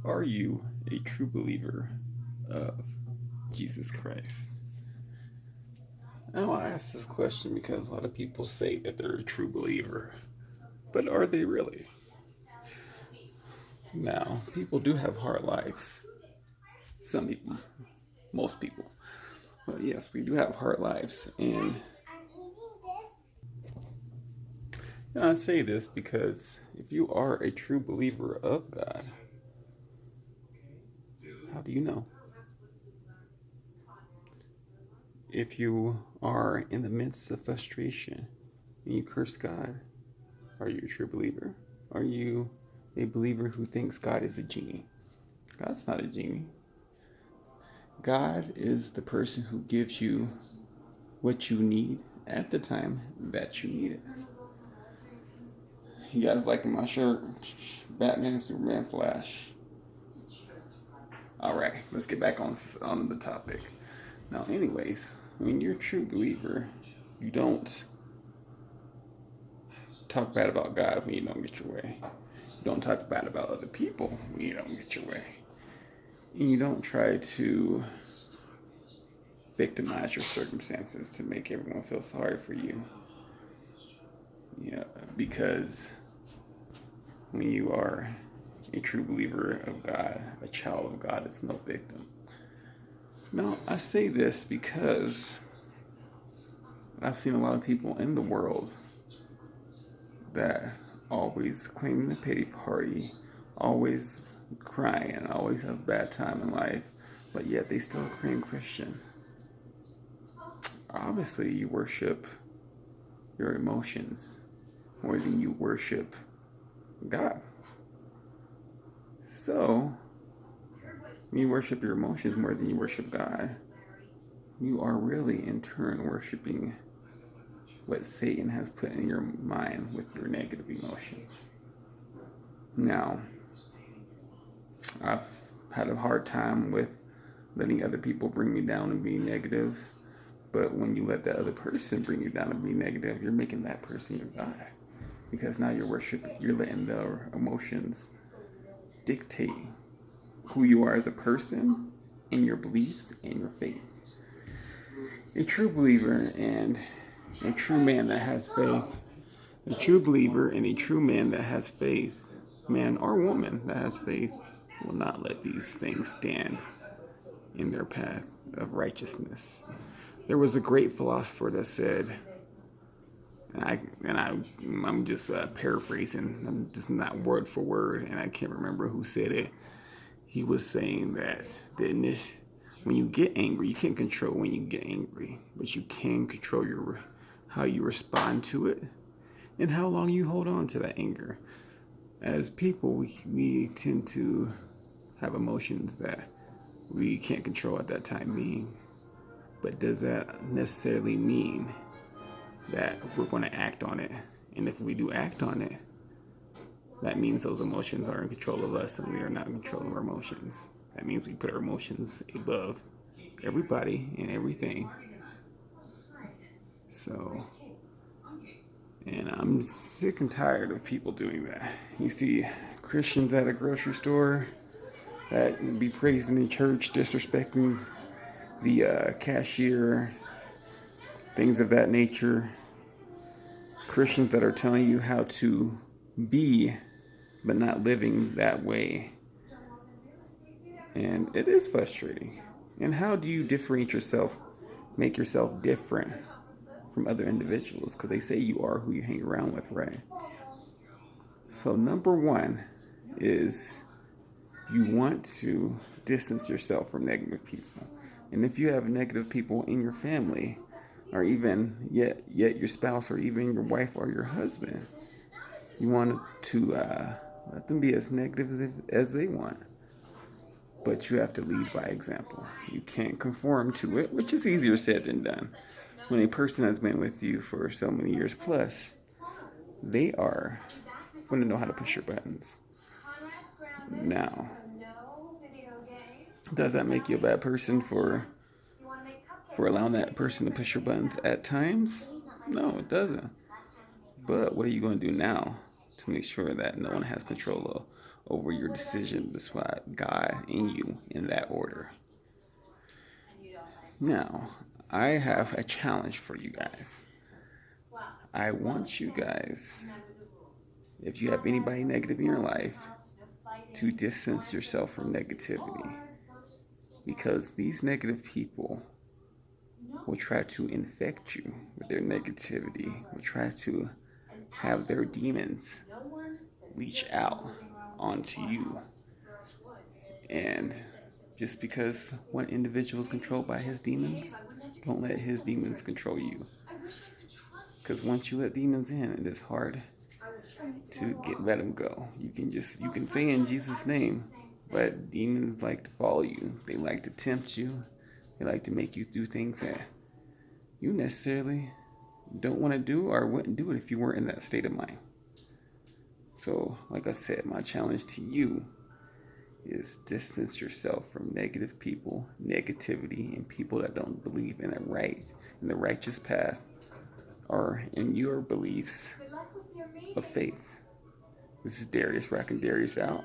Are you a true believer of Jesus Christ? Now, I ask this question because a lot of people say that they're a true believer, but are they really? Now, people do have hard lives. Some people, most people. But yes, we do have hard lives. And I say this because if you are a true believer of God, how do you know? If you are in the midst of frustration and you curse God, are you a true believer? Are you a believer who thinks God is a genie? God's not a genie. God is the person who gives you what you need at the time that you need it. You guys liking my shirt? Batman, Superman, Flash. All right, let's get back on the topic. Now, anyways, when you're a true believer, you don't talk bad about God when you don't get your way. You don't talk bad about other people when you don't get your way. And you don't try to victimize your circumstances to make everyone feel sorry for you. Yeah, because when you are a true believer of God, a child of God is no victim. Now, I say this because I've seen a lot of people in the world that always claim the pity party, always crying, always have a bad time in life, but yet they still claim Christian. Obviously, you worship your emotions more than you worship God. So, when you worship your emotions more than you worship God, you are really in turn worshiping what Satan has put in your mind with your negative emotions. Now, I've had a hard time with letting other people bring me down and be negative, but when you let that other person bring you down and be negative, you're making that person your God. Because now you're letting their emotions dictate who you are as a person and your beliefs and your faith. A true believer and a true man that has faith, a true believer and a true man that has faith, man or woman that has faith, will not let these things stand in their path of righteousness. There was a great philosopher that said, I'm just paraphrasing. I'm just not word for word, and I can't remember who said it. He was saying that when you get angry, you can't control when you get angry, but you can control how you respond to it and how long you hold on to that anger. As people, we tend to have emotions that we can't control at that time being. But does that necessarily mean that we're going to act on it? And if we do act on it, that means those emotions are in control of us and we are not in control of our emotions. That means we put our emotions above everybody and everything. So, and I'm sick and tired of people doing that. You see Christians at a grocery store that be praising the church, disrespecting the cashier, things of that nature. Christians that are telling you how to be, but not living that way. And it is frustrating. And how do you differentiate yourself, make yourself different from other individuals? Because they say you are who you hang around with, right? So, number one is you want to distance yourself from negative people. And if you have negative people in your family, or even yet your spouse, or even your wife or your husband, you want to let them be as negative as they want. But you have to lead by example. You can't conform to it, which is easier said than done. When a person has been with you for so many years plus, they are going to know how to push your buttons. Now, does that make you a bad person for allowing that person to push your buttons at times? No, it doesn't. But what are you going to do now to make sure that no one has control over your decision to swap God in you in that order. Now, I have a challenge for you guys. I want you guys, if you have anybody negative in your life, to distance yourself from negativity. Because these negative people will try to infect you with their negativity, will try to have their demons leach out onto you. And just because one individual is controlled by his demons, don't let his demons control you. Because once you let demons in, it is hard to let them go. You can say in Jesus' name, but demons like to follow you. They like to tempt you. They like to make you do things that you necessarily don't want to do or wouldn't do it if you weren't in that state of mind. So, like I said, my challenge to you is distance yourself from negative people, negativity, and people that don't believe in the righteous path, or in your beliefs of faith. This is Darius rocking Darius out.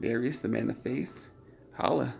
Darius, the man of faith. Holla.